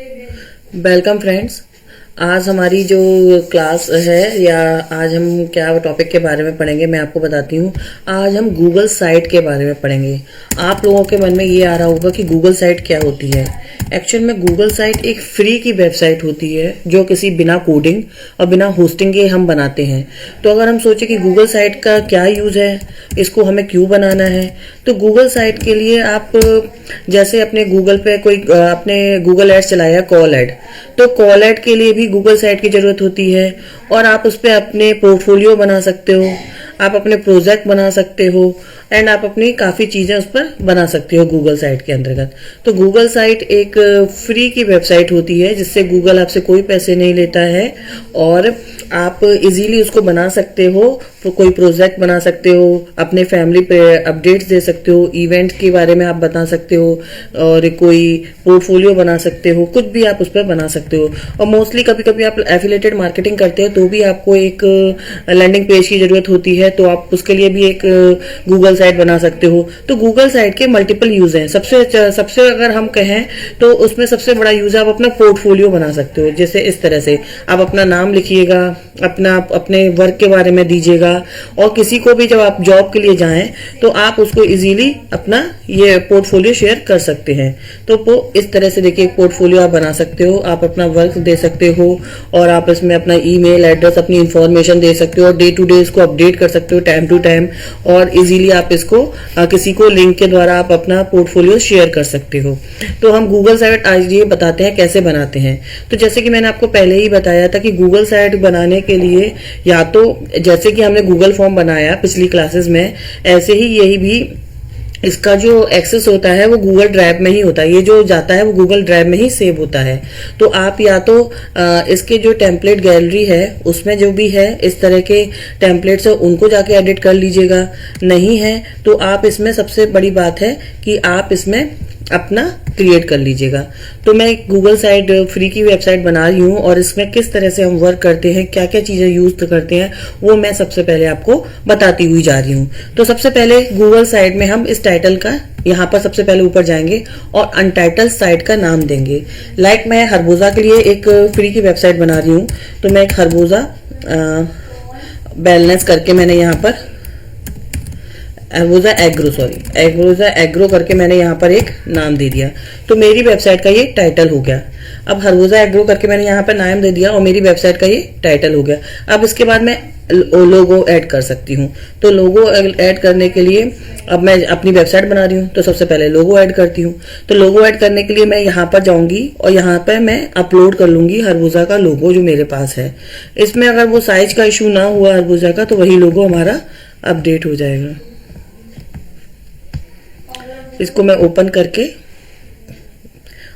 Welcome friends. आज हमारी जो क्लास है या आज हम क्या टॉपिक के बारे में पढ़ेंगे मैं आपको बताती हूँ। आज हम गूगल साइट के बारे में पढ़ेंगे। आप लोगों के मन में ये आ रहा होगा कि गूगल साइट क्या होती है। एक्चुअल में गूगल साइट एक फ्री की वेबसाइट होती है जो किसी बिना कोडिंग और बिना होस्टिंग के हम बनाते हैं। तो अगर हम सोचे कि गूगल साइट का क्या यूज है, इसको हमें क्यों बनाना है, तो गूगल साइट के लिए आप जैसे अपने गूगल पे कोई अपने गूगल एड्स चलाया कॉल एड, तो कॉल एड के लिए भी गूगल साइट की जरूरत होती है। और आप उस पर अपने पोर्टफोलियो बना सकते हो, आप अपने प्रोजेक्ट बना सकते हो एंड आप अपनी काफी चीजें उस पर बना सकते हो गूगल साइट के अंतर्गत। तो गूगल साइट एक फ्री की वेबसाइट होती है जिससे गूगल आपसे कोई पैसे नहीं लेता है और आप इजीली उसको बना सकते हो। तो कोई प्रोजेक्ट बना सकते हो, अपने फैमिली पे अपडेट्स दे सकते हो, इवेंट के बारे में आप बता सकते हो और कोई पोर्टफोलियो बना सकते हो, कुछ भी आप उस पर बना सकते हो। और मोस्टली कभी कभी आप एफिलिएटेड मार्केटिंग करते हो तो भी आपको एक लैंडिंग पेज की जरूरत होती है, तो आप उसके लिए भी एक गूगल साइट बना सकते हो। तो गूगल साइट के मल्टीपल यूज हैं। सबसे अगर हम कहें तो उसमें सबसे बड़ा यूज है आप अपना पोर्टफोलियो बना सकते हो। जैसे इस तरह से आप अपना नाम लिखिएगा, अपने वर्क के बारे में दीजिएगा और किसी को भी जब आप जॉब के लिए जाएं तो आप उसको इजीली अपना ये पोर्टफोलियो शेयर कर सकते हैं। तो वो इस तरह से देखिए पोर्टफोलियो आप बना सकते हो, आप अपना वर्क दे सकते हो और आप इसमें अपना ईमेल एड्रेस, अपनी इंफॉर्मेशन दे सकते हो और डे टू डे इसको अपडेट कर सकते हो टाइम टू टाइम। और इजीली आप इसको किसी को लिंक के द्वारा आप अपना पोर्टफोलियो शेयर कर सकते हो। तो हम गूगल साइट आज ये बताते हैं कैसे बनाते हैं। तो जैसे कि मैंने आपको पहले ही बताया था कि गूगल साइट बनाने के लिए या तो जैसे कि हमने गूगल फॉर्म बनाया पिछली क्लासेस में, ऐसे ही यही भी इसका जो एक्सेस होता है वो गूगल ड्राइव में ही होता है। ये जो जाता है वो गूगल ड्राइव में ही सेव होता है। तो आप या तो इसके जो टेम्पलेट गैलरी है उसमें जो भी है इस तरह के टेम्पलेट्स है उनको जाके एडिट कर लीजिएगा। नहीं है तो आप इसमें सबसे बड़ी बात है कि आप इसमें अपना क्रिएट कर लीजिएगा। तो मैं गूगल साइट फ्री की वेबसाइट बना रही हूँ और इसमें किस तरह से हम वर्क करते हैं, क्या क्या चीजें यूज करते हैं, वो मैं सबसे पहले आपको बताती हुई जा रही हूँ। तो सबसे पहले गूगल साइट में हम इस टाइटल का यहाँ पर सबसे पहले ऊपर जाएंगे और अनटाइटल साइट का नाम देंगे। लाइक मैं खरबूजा के लिए एक फ्री की वेबसाइट बना रही हूँ, तो मैं खरबूजा वेलनेस करके मैंने यहाँ पर खरबूजा एग्रो करके मैंने यहाँ पर एक नाम दे दिया। तो मेरी वेबसाइट का ये टाइटल हो गया। अब खरबूजा एग्रो करके मैंने यहाँ पर नाम दे दिया और मेरी वेबसाइट का ये टाइटल हो गया। अब इसके बाद मैं लोगो ऐड कर सकती हूँ। तो लोगो ऐड करने के लिए अब मैं अपनी वेबसाइट बना रही हूँ तो सबसे पहले लोगो ऐड करती हूँ। तो लोगो ऐड करने के लिए मैं यहाँ पर जाऊंगी और यहाँ पर मैं अपलोड कर लूंगी खरबूजा का लोगो जो मेरे पास है। इसमें अगर वो साइज का इशू ना हुआ खरबूजा का तो वही लोगो हमारा अपडेट हो जाएगा। इसको मैं ओपन करके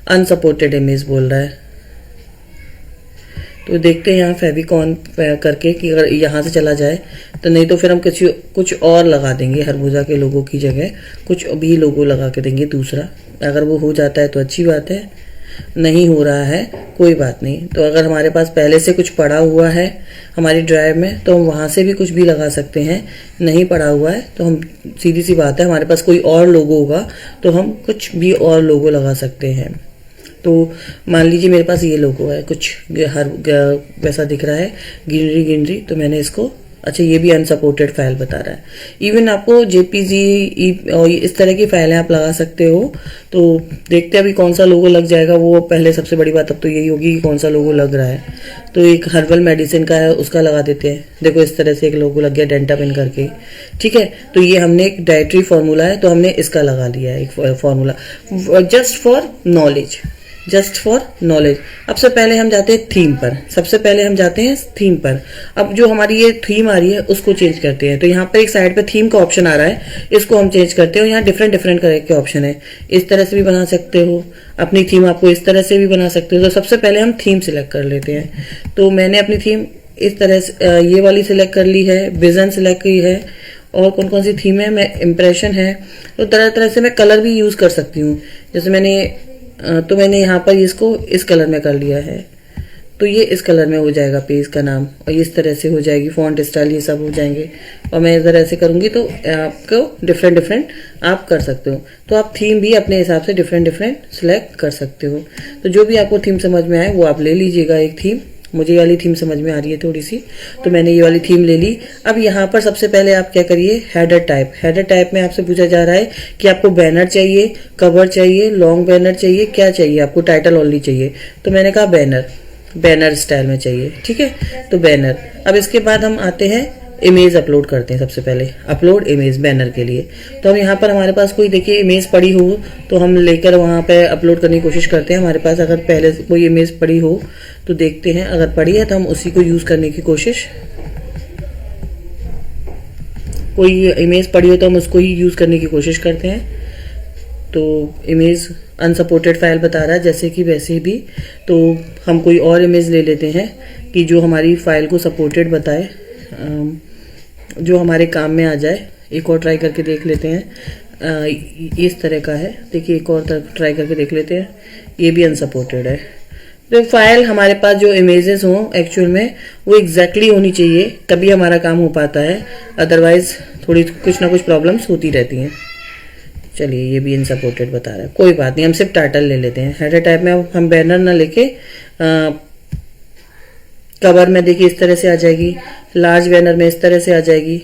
अनसपोर्टेड इमेज बोल रहा है, तो देखते हैं यहाँ फेविकॉन करके कि अगर यहाँ से चला जाए तो, नहीं तो फिर हम कुछ और लगा देंगे खरबूजा के लोगों की जगह कुछ भी लोगो लगा के देंगे दूसरा। अगर वो हो जाता है तो अच्छी बात है, नहीं हो रहा है कोई बात नहीं। तो अगर हमारे पास पहले से कुछ पड़ा हुआ है हमारी ड्राइव में तो हम वहां से भी कुछ भी लगा सकते हैं। नहीं पड़ा हुआ है तो हम सीधी सी बात है हमारे पास कोई और लोगो होगा तो हम कुछ भी और लोगो लगा सकते हैं। तो मान लीजिए मेरे पास ये लोगो है, कुछ हर वैसा दिख रहा है ग्रीनरी, तो मैंने इसको अच्छा ये भी अनसपोर्टेड फाइल बता रहा है। इवन आपको जेपीजी और इस तरह की फाइलें आप लगा सकते हो। तो देखते हैं अभी कौन सा लोगो लग जाएगा। वो पहले सबसे बड़ी बात अब तो यही होगी कि कौन सा लोगो लग रहा है। तो एक हर्बल मेडिसिन का है उसका लगा देते हैं। देखो इस तरह से एक लोगो लग गया डेंटापिन करके, ठीक है। तो ये हमने एक डाइटरी फॉर्मूला है तो हमने इसका लगा लिया है एक फॉर्मूला जस्ट फॉर नॉलेज। अब से पहले हम जाते हैं थीम पर। अब जो हमारी ये थीम आ रही है उसको चेंज करते हैं। तो यहाँ पर एक साइड पे थीम का ऑप्शन आ रहा है, इसको हम चेंज करते हैं। यहाँ डिफरेंट कलर के ऑप्शन है, इस तरह से भी बना सकते हो अपनी थीम, आपको इस तरह से भी बना सकते हो। तो सबसे पहले हम थीम सिलेक्ट कर लेते हैं। तो मैंने अपनी थीम इस तरह से ये वाली सिलेक्ट कर ली है, विजन सिलेक्ट की है और कौन कौन सी थीम है, मैं इम्प्रेशन है। तो तरह से मैं कलर भी यूज कर सकती हूँ। जैसे मैंने यहाँ पर इसको इस कलर में कर लिया है। तो ये इस कलर में हो जाएगा पेज का नाम, और इस तरह से हो जाएगी, फॉन्ट स्टाइल ये सब हो जाएंगे। और मैं इधर ऐसे करूंगी तो आपको डिफरेंट डिफरेंट आप कर सकते हो। तो आप थीम भी अपने हिसाब से डिफरेंट डिफरेंट सिलेक्ट कर सकते हो। तो जो भी आपको थीम समझ में आए वो आप ले लीजिएगा एक थीम। मुझे ये वाली थीम समझ में आ रही है थोड़ी सी, तो मैंने ये वाली थीम ले ली। अब यहाँ पर सबसे पहले आप क्या करिए, हेडर टाइप। हेडर टाइप में आपसे पूछा जा रहा है कि आपको बैनर चाहिए, कवर चाहिए, लॉन्ग बैनर चाहिए, क्या चाहिए आपको, टाइटल ओनली चाहिए। तो मैंने कहा बैनर, बैनर स्टाइल में चाहिए, ठीक है, तो बैनर। अब इसके बाद हम आते हैं इमेज अपलोड करते हैं। सबसे पहले अपलोड इमेज बैनर के लिए, तो हम यहाँ पर हमारे पास कोई देखिए इमेज पड़ी हो तो हम लेकर वहाँ पे अपलोड करने की कोशिश करते हैं। हमारे पास अगर पहले से कोई इमेज पड़ी हो तो देखते हैं, अगर पड़ी है तो हम उसी को यूज करने की कोशिश, कोई इमेज पड़ी हो तो हम उसको ही यूज करने की कोशिश करते हैं। तो इमेज अनसपोर्टेड फाइल बता रहा है जैसे कि वैसे भी, तो हम कोई और इमेज ले लेते हैं कि जो हमारी फाइल को सपोर्टेड बताए, जो हमारे काम में आ जाए। एक और ट्राई करके देख लेते हैं, इस तरह का है, देखिए एक और ट्राई करके देख लेते हैं, ये भी अनसपोर्टेड है। तो फाइल हमारे पास जो इमेजेस हों एक्चुअल में वो एग्जैक्टली होनी चाहिए, तभी हमारा काम हो पाता है, अदरवाइज थोड़ी कुछ ना कुछ प्रॉब्लम्स होती रहती हैं। चलिए ये भी अनसपोर्टेड बता रहा है, कोई बात नहीं, हम सिर्फ टाइटल ले लेते हैं। हेडर टाइप में अब हम बैनर ना लेके कवर में देखिए इस तरह से आ जाएगी, लार्ज बैनर में इस तरह से आ जाएगी,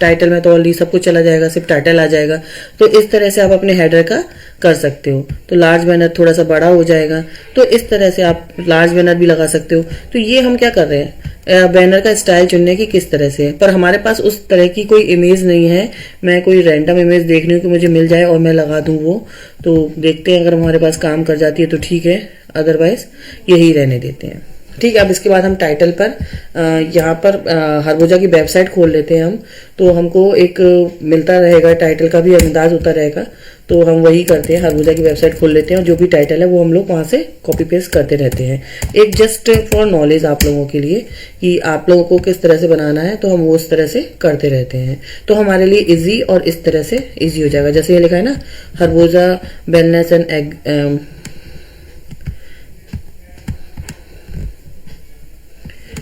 टाइटल में तो ऑलरेडी सब कुछ चला जाएगा, सिर्फ टाइटल आ जाएगा। तो इस तरह से आप अपने हेडर का कर सकते हो। तो लार्ज बैनर थोड़ा सा बड़ा हो जाएगा, तो इस तरह से आप लार्ज बैनर भी लगा सकते हो। तो ये हम क्या कर रहे हैं, बैनर का स्टाइल चुनने की किस तरह से है, पर हमारे पास उस तरह की कोई इमेज नहीं है। मैं कोई रैंडम इमेज देख रही हूँ कि मुझे मिल जाए और मैं लगा दूं वो, तो देखते हैं अगर हमारे पास काम कर जाती है तो ठीक है, अदरवाइज यही रहने देते हैं। ठीक है, अब इसके बाद हम टाइटल पर यहाँ पर हरभुजा की वेबसाइट खोल लेते हैं हम, तो हमको एक मिलता रहेगा, टाइटल का भी अंदाज होता रहेगा। तो हम वही करते हैं, हरभुजा की वेबसाइट खोल लेते हैं और जो भी टाइटल है वो हम लोग वहां से कॉपी पेस्ट करते रहते हैं। एक जस्ट फॉर नॉलेज आप लोगों के लिए कि आप लोगों को किस तरह से बनाना है, तो हम वो उस तरह से करते रहते हैं। तो हमारे लिए इजी और इस तरह से इजी हो जाएगा। जैसे ये लिखा है ना, हरभुजा वेलनेस एंड एग,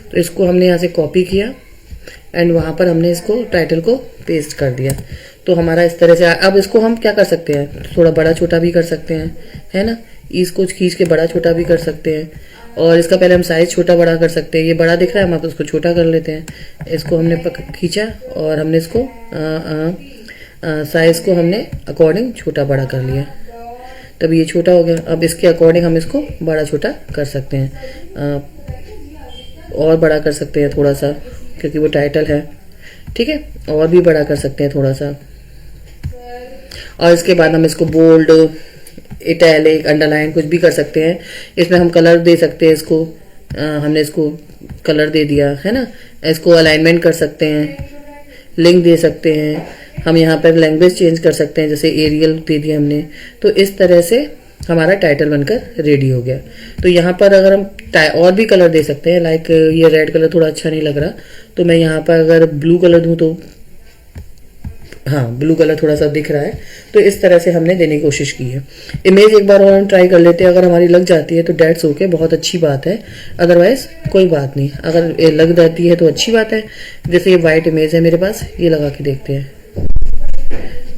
तो इसको हमने यहाँ से कॉपी किया एंड वहां पर हमने इसको टाइटल को पेस्ट कर दिया। तो हमारा इस तरह से, अब इसको हम क्या कर सकते हैं, थोड़ा बड़ा छोटा भी कर सकते हैं, है ना, इसको खींच के बड़ा छोटा भी कर सकते हैं। और इसका पहले हम साइज छोटा बड़ा कर सकते हैं। ये बड़ा दिख रहा है, हम आप उसको छोटा कर लेते हैं। इसको हमने खींचा और हमने इसको साइज को हमने अकॉर्डिंग छोटा बड़ा कर लिया, तब ये छोटा हो गया। अब इसके अकॉर्डिंग हम इसको बड़ा छोटा कर सकते हैं, और बड़ा कर सकते हैं थोड़ा सा, क्योंकि वो टाइटल है, ठीक है, और भी बड़ा कर सकते हैं थोड़ा सा। और इसके बाद हम इसको बोल्ड, इटैलिक, अंडरलाइन कुछ भी कर सकते हैं। इसमें हम कलर दे सकते हैं इसको, हमने इसको कलर दे दिया है ना। इसको अलाइनमेंट कर सकते हैं, लिंक दे सकते हैं, हम यहाँ पर लैंग्वेज चेंज कर सकते हैं, जैसे एरियल दे दिया हमने। तो इस तरह से हमारा टाइटल बनकर रेडी हो गया। तो यहाँ पर अगर हम और भी कलर दे सकते हैं, लाइक ये रेड कलर थोड़ा अच्छा नहीं लग रहा, तो मैं यहाँ पर अगर ब्लू कलर दूं तो, हाँ ब्लू कलर थोड़ा सा दिख रहा है। तो इस तरह से हमने देने की कोशिश की है। इमेज एक बार और हम ट्राई कर लेते हैं, अगर हमारी लग जाती है तो डेट्स ओके, बहुत अच्छी बात है, अदरवाइज कोई बात नहीं। अगर लग जाती है तो अच्छी बात है। जैसे ये व्हाइट इमेज है मेरे पास, ये लगा के देखते हैं,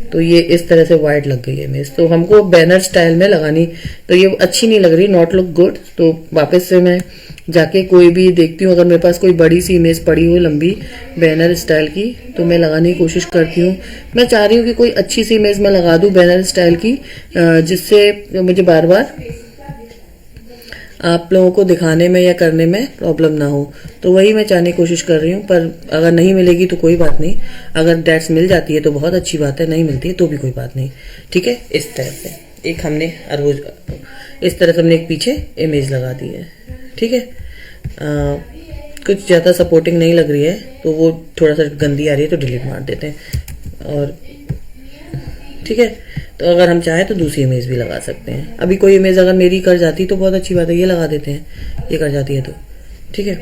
तो ये इस तरह से व्हाइट लग गई है इमेज। तो हमको बैनर स्टाइल में लगानी, तो ये अच्छी नहीं लग रही, नॉट लुक गुड। तो वापस से मैं जाके कोई भी देखती हूँ, अगर मेरे पास कोई बड़ी सी इमेज पड़ी हो लंबी बैनर स्टाइल की, तो मैं लगाने की कोशिश करती हूँ। मैं चाह रही हूँ कि कोई अच्छी सी इमेज मैं लगा दूँ बैनर स्टाइल की, जिससे मुझे बार बार आप लोगों को दिखाने में या करने में प्रॉब्लम ना हो। तो वही मैं चाहने की कोशिश कर रही हूँ, पर अगर नहीं मिलेगी तो कोई बात नहीं। अगर डेट्स मिल जाती है तो बहुत अच्छी बात है, नहीं मिलती है तो भी कोई बात नहीं, ठीक है। इस तरह से एक हमने इस तरह से हमने एक पीछे इमेज लगा दी है, ठीक है। कुछ ज़्यादा सपोर्टिंग नहीं लग रही है तो वो थोड़ा सा गंदी आ रही है तो डिलीट मार देते हैं, और ठीक है। तो अगर हम चाहें तो दूसरी इमेज भी लगा सकते हैं। अभी कोई इमेज अगर मेरी कर जाती तो बहुत अच्छी बात है, ये लगा देते हैं, ये कर जाती है तो ठीक है।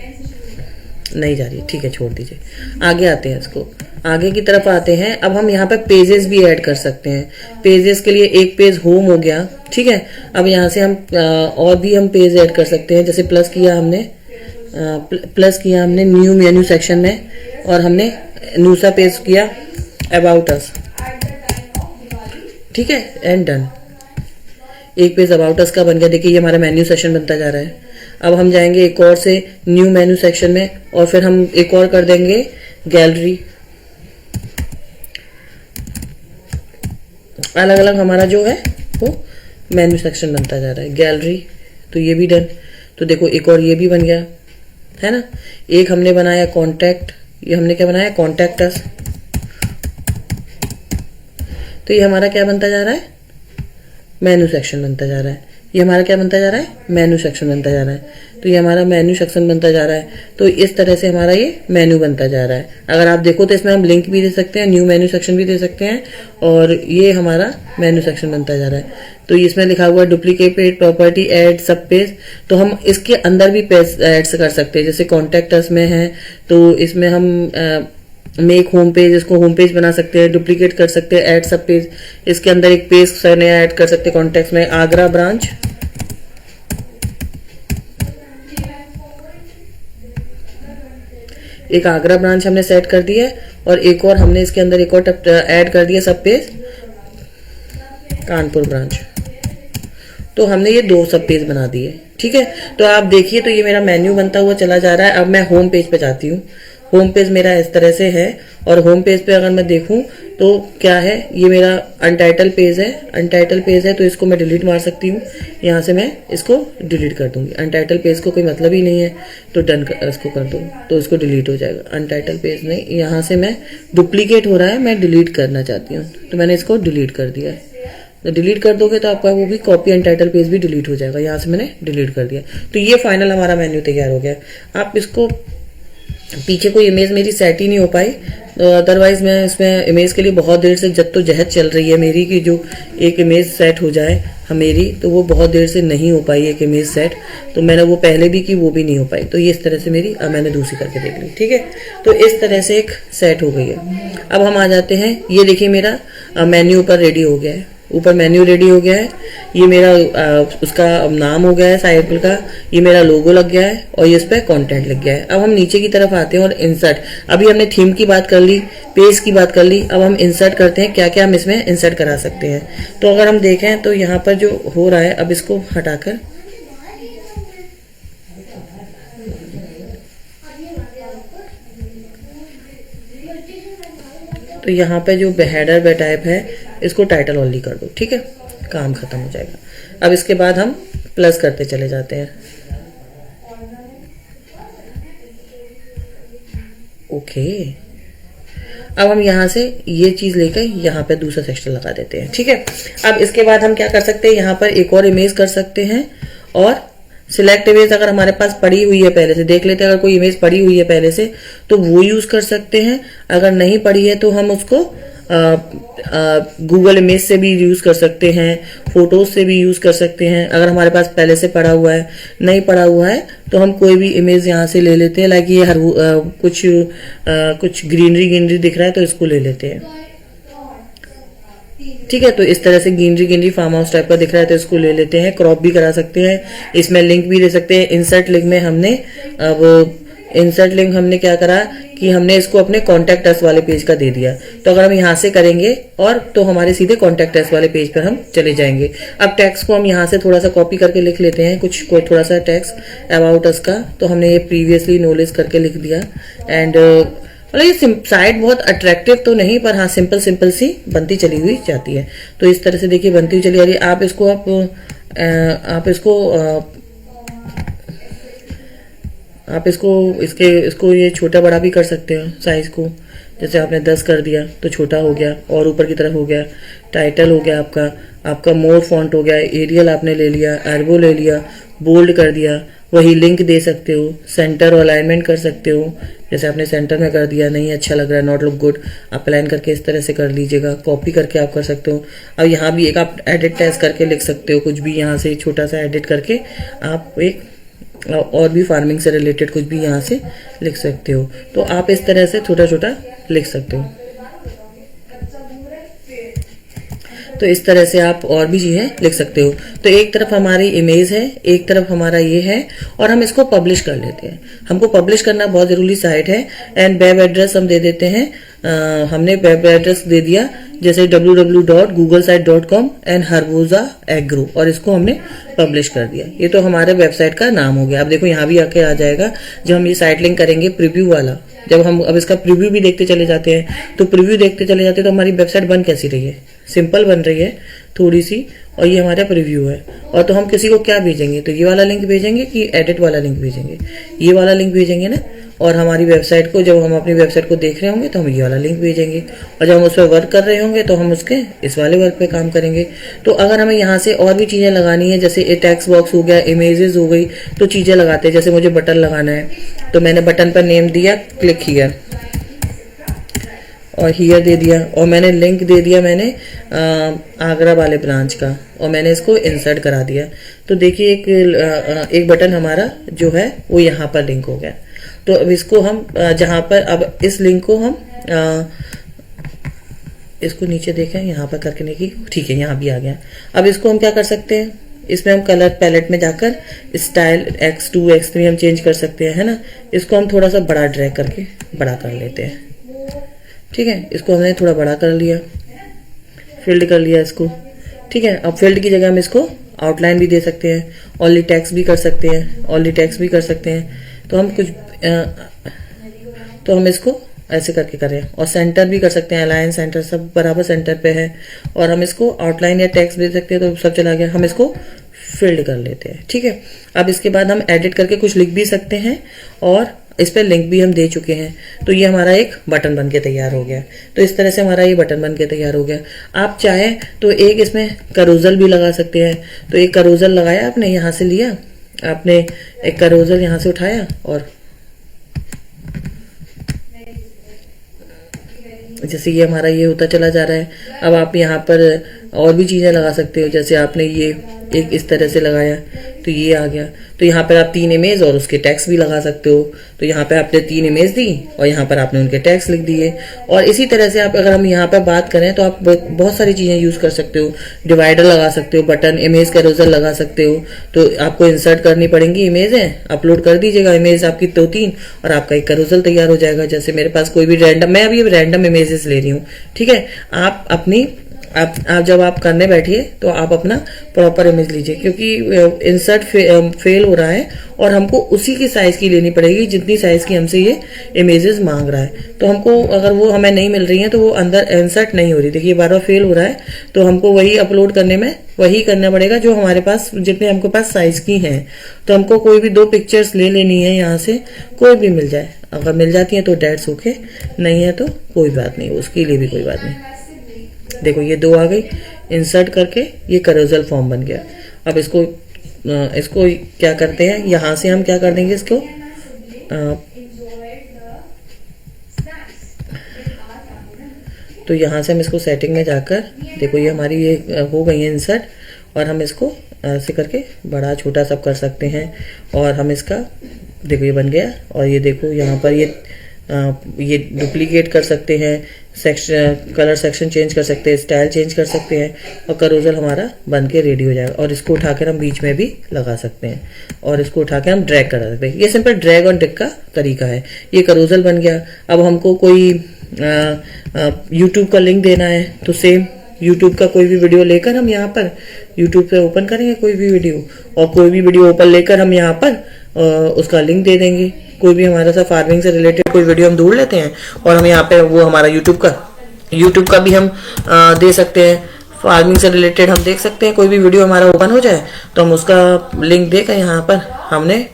नहीं जा रही है, ठीक है, छोड़ दीजिए। आगे आते हैं, इसको आगे की तरफ आते हैं। अब हम यहाँ पे पेजेस भी ऐड कर सकते हैं। पेजेस के लिए एक पेज होम हो गया, ठीक है। अब यहाँ से हम और भी हम पेज ऐड कर सकते हैं। जैसे प्लस किया हमने न्यू मेन्यू सेक्शन में, और हमने दूसरा पेज किया अबाउट अस, ठीक है, एंड डन। एक पेज अबाउट अस का बन गया। देखिए ये हमारा मेन्यू सेक्शन बनता जा रहा है। अब हम जाएंगे एक और से न्यू मेन्यू सेक्शन में, और फिर हम एक और कर देंगे गैलरी। अलग अलग हमारा जो है वो मेन्यू सेक्शन बनता जा रहा है। गैलरी, तो ये भी डन। तो देखो एक और ये भी बन गया, है ना। एक हमने बनाया कॉन्टैक्ट, ये हमने क्या बनाया, कॉन्टैक्ट अस। तो ये हमारा क्या बनता जा रहा है, मेन्यू सेक्शन बनता जा रहा है। ये हमारा क्या बनता जा रहा है, मेन्यू सेक्शन बनता जा रहा है। तो ये हमारा मेन्यू सेक्शन बनता जा रहा है। तो इस तरह से हमारा ये मेन्यू बनता जा रहा है। अगर आप देखो तो इसमें हम लिंक भी दे सकते हैं, न्यू मेन्यू सेक्शन भी दे सकते हैं, और ये हमारा मेन्यू सेक्शन बनता जा रहा है। तो इसमें लिखा हुआ डुप्लीकेट पेज, प्रॉपर्टी, ऐड, सब पेज। तो हम इसके अंदर भी पेज ऐड कर सकते हैं। जैसे कॉन्टैक्ट अस में है तो इसमें हम मेक होम पेज, इसको होम पेज बना सकते हैं, डुप्लीकेट कर सकते हैं, ऐड सब पेज। इसके अंदर एक पेज नया ऐड कर सकते हैं। कॉन्टैक्ट में आगरा ब्रांच, एक आगरा ब्रांच हमने सेट कर दी है, और एक और हमने इसके अंदर एक और ऐड कर दिया सब पेज कानपुर ब्रांच। तो हमने ये 2 सब पेज बना दिए, ठीक है। तो आप देखिए, तो ये मेरा मेन्यू बनता हुआ चला जा रहा है। अब मैं होम पेज पे जाती हूँ। होम पेज मेरा इस तरह से है, और होम पेज पे अगर मैं देखूं तो क्या है, ये मेरा अनटाइटल पेज है। अनटाइटल पेज है तो इसको मैं डिलीट मार सकती हूँ। यहाँ से मैं इसको डिलीट कर दूंगी। अनटाइटल पेज को कोई मतलब ही नहीं है, तो डन इसको कर दूँ तो इसको डिलीट हो जाएगा। अनटाइटल पेज नहीं, यहाँ से मैं डुप्लीकेट हो रहा है, मैं डिलीट करना चाहती हूँ, तो मैंने इसको डिलीट कर दिया है। तो डिलीट कर दोगे तो आपका वो भी कॉपी अनटाइटल पेज भी डिलीट हो जाएगा। यहाँ से मैंने डिलीट कर दिया। तो ये फाइनल हमारा मेन्यू तैयार हो गया। आप इसको, पीछे कोई इमेज मेरी सेट ही नहीं हो पाई, तो अदरवाइज मैं इसमें इमेज के लिए बहुत देर से जद्दोजहद चल रही है मेरी, कि जो एक इमेज सेट हो जाए मेरी, तो वो बहुत देर से नहीं हो पाई एक इमेज सेट। तो मैंने वो पहले भी की, वो भी नहीं हो पाई। तो ये इस तरह से मेरी, अब मैंने दूसरी करके देख ली, ठीक है। तो इस तरह से एक सेट हो गई है। अब हम आ जाते हैं, ये देखिए मेरा मेन्यू ऊपर रेडी हो गया है। ऊपर मेन्यू रेडी हो गया है। ये मेरा उसका नाम हो गया है साइकिल का, ये मेरा लोगो लग गया है, और ये इस पर कॉन्टेंट लग गया है। अब हम नीचे की तरफ आते हैं और इंसर्ट। अभी हमने थीम की बात कर ली, पेज की बात कर ली, अब हम इंसर्ट करते हैं। क्या क्या हम इसमें इंसर्ट करा सकते हैं। तो अगर हम देखें तो यहाँ पर जो हो रहा है, अब इसको हटाकर तो यहाँ पे जो हेडर टाइप है इसको टाइटल ओनली कर दो, ठीक है, काम खत्म हो जाएगा। अब इसके बाद हम प्लस करते चले जाते हैं। ओके, अब हम यहाँ से ये चीज लेकर यहाँ पे दूसरा सेक्शन लगा देते हैं, ठीक है। अब इसके बाद हम क्या कर सकते हैं, यहाँ पर एक और इमेज कर सकते हैं, और सिलेक्ट इमेज अगर हमारे पास पड़ी हुई है पहले से, देख लेते हैं अगर कोई इमेज पड़ी हुई है पहले से तो वो यूज कर सकते हैं। अगर नहीं पड़ी है तो हम उसको गूगल इमेज से भी यूज कर सकते हैं, फोटोज से भी यूज कर सकते हैं। अगर हमारे पास पहले से पड़ा हुआ है, नहीं पड़ा हुआ है तो हम कोई भी इमेज यहाँ से ले लेते हैं। लाइक ये कुछ ग्रीनरी दिख रहा है तो इसको ले लेते हैं, ठीक है। तो इस तरह से ग्रीनरी फार्म हाउस टाइप का दिख रहा है तो इसको ले लेते हैं। क्रॉप भी करा सकते हैं, इसमें लिंक भी दे सकते हैं। इंसर्ट लिंक में हमने इंसर्ट लिंक हमने क्या करा कि हमने इसको अपने कॉन्टैक्ट अस वाले पेज का दे दिया। तो अगर हम यहाँ से करेंगे और तो हमारे सीधे कॉन्टैक्ट अस वाले पेज पर हम चले जाएंगे। अब टेक्स्ट को हम यहाँ से थोड़ा सा कॉपी करके लिख लेते हैं, कोई थोड़ा सा टेक्स्ट अबाउट अस का। तो हमने ये प्रीवियसली नॉलेज करके लिख दिया। एंड मतलब ये साइट बहुत अट्रैक्टिव तो नहीं, पर हाँ सिंपल सी बनती चली हुई जाती है। तो इस तरह से देखिए बनती हुई चली आ रही है। आप इसको ये छोटा बड़ा भी कर सकते हो साइज को। जैसे आपने 10 कर दिया तो छोटा हो गया और ऊपर की तरफ हो गया। टाइटल हो गया आपका मोर फॉन्ट हो गया, एरियल आपने ले लिया, एर्बो ले लिया, बोल्ड कर दिया। वही लिंक दे सकते हो, सेंटर और अलाइनमेंट कर सकते हो। जैसे आपने सेंटर में कर दिया, नहीं अच्छा लग रहा है, नॉट लुक गुड, आप अलाइन करके इस तरह से कर लीजिएगा। कॉपी करके आप कर सकते हो। अब यहाँ भी एक आप एडिट टेस्ट करके लिख सकते हो, कुछ भी यहाँ से छोटा सा एडिट करके आप एक और भी फार्मिंग से रिलेटेड कुछ भी यहाँ से लिख सकते हो। तो आप इस तरह से छोटा छोटा लिख सकते हो। तो इस तरह से आप और भी चीजें लिख सकते हो। तो एक तरफ हमारी इमेज है, एक तरफ हमारा ये है, और हम इसको पब्लिश कर लेते हैं। हमको पब्लिश करना बहुत जरूरी साइट है। एंड वेब एड्रेस हम दे देते हैं। हमने वेब एड्रेस दे दिया जैसे www.googlesite.com एंड हर्बोजा एग्रो, और इसको हमने पब्लिश कर दिया। ये तो हमारे वेबसाइट का नाम हो गया। अब देखो यहाँ भी आके आ जाएगा। जब हम ये साइट लिंक करेंगे प्रीव्यू वाला, जब हम अब इसका प्रीव्यू भी देखते चले जाते हैं, तो प्रीव्यू देखते चले जाते हैं, तो हमारी वेबसाइट बन कैसी रही है, सिंपल बन रही है थोड़ी सी, और ये हमारा प्रीव्यू है। और तो हम किसी को क्या भेजेंगे, तो ये वाला लिंक भेजेंगे कि एडिट वाला लिंक भेजेंगे, ये वाला लिंक भेजेंगे ना। और हमारी वेबसाइट को, जब हम अपनी वेबसाइट को देख रहे होंगे तो हम ये वाला लिंक भेजेंगे, और जब हम उस पर वर्क कर रहे होंगे तो हम उसके इस वाले वर्क पे काम करेंगे। तो अगर हमें यहाँ से और भी चीजें लगानी है, जैसे ये टेक्स्ट बॉक्स हो गया, इमेजेस हो गई, तो चीजें लगाते हैं। जैसे मुझे बटन लगाना है, तो मैंने बटन पर नेम दिया क्लिक हियर, और हियर दे दिया, और मैंने लिंक दे दिया मैंने आगरा वाले ब्रांच का, और मैंने इसको इंसर्ट करा दिया। तो देखिए एक बटन हमारा जो है वो यहाँ पर लिंक हो गया। तो अब इसको हम जहाँ पर, अब इस लिंक को हम इसको नीचे देखें, यहाँ पर करके की, ठीक है, यहाँ भी आ गया। अब इसको हम क्या कर सकते हैं, इसमें हम कलर पैलेट में जाकर स्टाइल X2 X3 हम चेंज कर सकते हैं, है ना। इसको हम थोड़ा सा बड़ा ड्रैग करके बड़ा कर लेते हैं, ठीक है। इसको हमने थोड़ा बड़ा कर लिया, फील्ड कर लिया इसको, ठीक है। अब फील्ड की जगह हम इसको आउटलाइन भी दे सकते हैं, ओनली टेक्स्ट भी कर सकते हैं, ओनली टेक्स्ट भी कर सकते हैं। तो हम कुछ तो हम इसको ऐसे करके करें, और सेंटर भी कर सकते हैं, अलाइन सेंटर सब बराबर सेंटर पे है। और हम इसको आउटलाइन या टेक्स्ट दे सकते हैं, तो सब चला गया। हम इसको फील्ड कर लेते हैं, ठीक है। अब इसके बाद हम एडिट करके कुछ लिख भी सकते हैं, और इस पर लिंक भी हम दे चुके हैं। तो ये हमारा एक बटन बन के तैयार हो गया। तो इस तरह से हमारा ये बटन बन के तैयार हो गया। आप चाहें तो एक इसमें करोजल भी लगा सकते हैं। तो एक करोजल लगाया आपने, यहाँ से लिया आपने एक करोजल, यहाँ से उठाया, और जैसे ये हमारा ये होता चला जा रहा है। अब आप यहाँ पर और भी चीजें लगा सकते हो। जैसे आपने ये एक इस तरह से लगाया, तो ये आ गया। तो यहाँ पर आप 3 इमेज और उसके टेक्स्ट भी लगा सकते हो। तो यहाँ पे आपने 3 इमेज दी, और यहाँ पर आपने उनके टेक्स्ट लिख दिए। और इसी तरह से आप, अगर हम यहाँ पर बात करें, तो आप बहुत सारी चीजें यूज कर सकते हो। डिवाइडर लगा सकते हो, बटन, इमेज कैरोसेल लगा सकते हो। तो आपको इंसर्ट करनी पड़ेंगी इमेजें, अपलोड कर दीजिएगा इमेज आपकी 2-3, और आपका एक कैरोसेल तैयार हो जाएगा। जैसे मेरे पास कोई भी रैंडम, मैं अभी रैंडम इमेजेस ले रही हूँ, ठीक है। आप अपनी आप जब आप करने बैठिए तो आप अपना प्रॉपर इमेज लीजिए, क्योंकि इंसर्ट फेल हो रहा है, और हमको उसी की साइज की लेनी पड़ेगी जितनी साइज की हमसे ये इमेजेस मांग रहा है। तो हमको अगर वो हमें नहीं मिल रही है, तो वो अंदर इंसर्ट नहीं हो रही, देखिए बार बार फेल हो रहा है। तो हमको वही अपलोड करने में वही करना पड़ेगा जो हमारे पास, जितने हमको पास साइज की हैं। तो हमको कोई भी 2 पिक्चर्स ले लेनी है, यहाँ से कोई भी मिल जाए। अगर मिल जाती है तो डेट्स ओके, नहीं है तो कोई बात नहीं, उसके लिए भी कोई बात नहीं। देखो ये 2 आ गई, इंसर्ट करके ये कैरोसेल फॉर्म बन गया। अब इसको क्या करते हैं, यहां से हम क्या कर देंगे इसको, तो यहां से हम इसको सेटिंग में जाकर, देखो ये हमारी ये हो गई है इंसर्ट, और हम इसको ऐसे करके बड़ा छोटा सब कर सकते हैं। और हम इसका, देखो ये बन गया। और ये देखो यहाँ पर ये डुप्लीकेट कर सकते हैं, सेक्शन, कलर सेक्शन चेंज कर सकते हैं, स्टाइल चेंज कर सकते हैं, और कैरोसेल हमारा बन के रेडी हो जाएगा। और इसको उठाकर हम बीच में भी लगा सकते हैं, और इसको उठाकर हम ड्रैग करा सकते हैं। ये सिंपल ड्रैग और ड्रैग का तरीका है। ये कैरोसेल बन गया। अब हमको कोई यूट्यूब का लिंक देना है, तो सेम यूट्यूब का कोई भी वीडियो लेकर हम यहाँ पर यूट्यूब पे ओपन करेंगे कोई भी वीडियो, और कोई भी वीडियो ओपन लेकर हम यहाँ पर उसका लिंक दे देंगे। कोई भी हमारा सा फार्मिंग से रिलेटेड कोई वीडियो हम ढूंढ लेते हैं, और हम यहाँ पे वो हमारा यूट्यूब का भी हम दे सकते हैं। फार्मिंग से रिलेटेड हम देख सकते हैं, कोई भी वीडियो हमारा ओपन हो जाए तो हम उसका लिंक देकर यहाँ पर हमने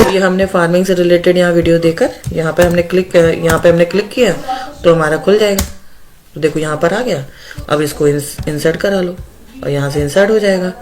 ये हमने फार्मिंग से रिलेटेड यहाँ वीडियो देकर यहाँ पे हमने क्लिक किया, तो हमारा खुल जाएगा। तो देखो यहाँ पर आ गया। अब इसको इंसर्ट करा लो, और यहाँ से इंसर्ट हो जाएगा।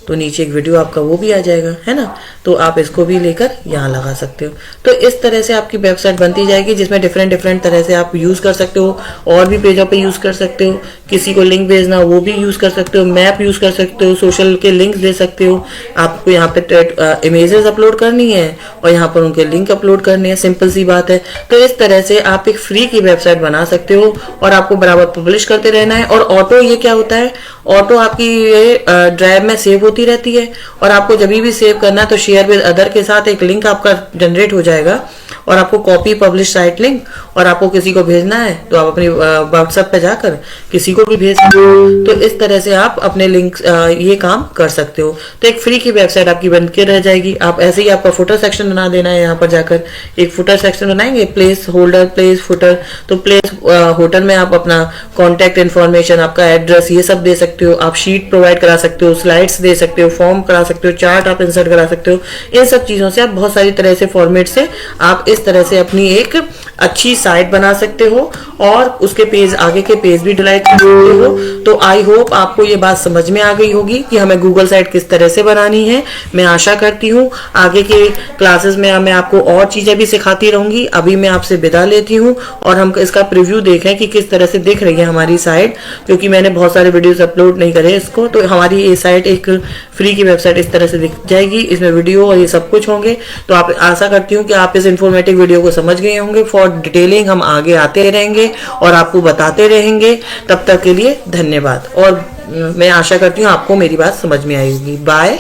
तो नीचे एक वीडियो आपका वो भी आ जाएगा, है ना। तो आप इसको भी लेकर यहाँ लगा सकते हो। तो इस तरह से आपकी वेबसाइट बनती जाएगी, जिसमें डिफरेंट डिफरेंट तरह से आप यूज कर सकते हो। और भी पेजों पे यूज कर सकते हो, किसी को लिंक भेजना वो भी यूज कर सकते हो, मैप यूज कर सकते हो, सोशल के लिंक दे सकते हो। आपको यहाँ पे इमेजेस अपलोड करनी है और यहाँ पर उनके लिंक अपलोड करने हैं, सिंपल सी बात है। तो इस तरह से आप एक फ्री की वेबसाइट बना सकते हो और आपको बराबर पब्लिश करते रहना है। और ऑटो ये क्या होता है, ऑटो आपकी ये ड्राइव में सेव होती रहती है और आपको जब भी सेव करना है तो शेयर विद अदर के साथ एक लिंक आपका जनरेट हो जाएगा और आपको कॉपी पब्लिश साइट लिंक, और आपको किसी को भेजना है तो आप अपनी व्हाट्सएप पे जाकर किसी को भी भेज सकते हो। तो इस तरह से आप अपने लिंक ये काम कर सकते हो। तो एक फ्री की वेबसाइट आपकी बन के रह जाएगी। आप ऐसे ही आपका फुटर सेक्शन बना देना है, यहाँ पर जाकर एक फुटर सेक्शन बनाएंगे, प्लेस होल्डर प्लेस फुटर। तो प्लेस होल्डर में आप अपना कॉन्टैक्ट इन्फॉर्मेशन, आपका एड्रेस, ये सब दे सकते हो। आप शीट प्रोवाइड करा सकते हो, स्लाइड्स दे सकते हो, फॉर्म करा सकते हो, चार्ट आप इंसर्ट करा सकते हो। इन सब चीजों से आप बहुत सारी तरह से फॉर्मेट से आप इस तरह से अपनी एक अच्छी साइट बना सकते हो और उसके पेज, आगे के पेज भी डिलाइट कर सकते हो। तो आई होप आपको ये बात समझ में आ गई होगी कि हमें गूगल साइट किस तरह से बनानी है। मैं आशा करती हूँ आगे के क्लासेस में मैं आपको और चीजें भी सिखाती रहूंगी। अभी मैं आपसे विदा लेती हूँ और हम इसका प्रीव्यू देखें कि किस तरह से दिख रही है हमारी साइट, क्योंकि मैंने बहुत सारे वीडियोस अपलोड नहीं करे इसको। तो हमारी ये साइट एक फ्री की वेबसाइट इस तरह से दिख जाएगी, इसमें वीडियो और ये सब कुछ होंगे। तो आप आशा करती हूँ कि आप इस इन्फॉर्मेटिव वीडियो को समझ गए होंगे। फॉर डिटेलिंग हम आगे आते रहेंगे और आपको बताते रहेंगे। तब तक के लिए धन्यवाद और मैं आशा करती हूँ आपको मेरी बात समझ में आएगी। बाय।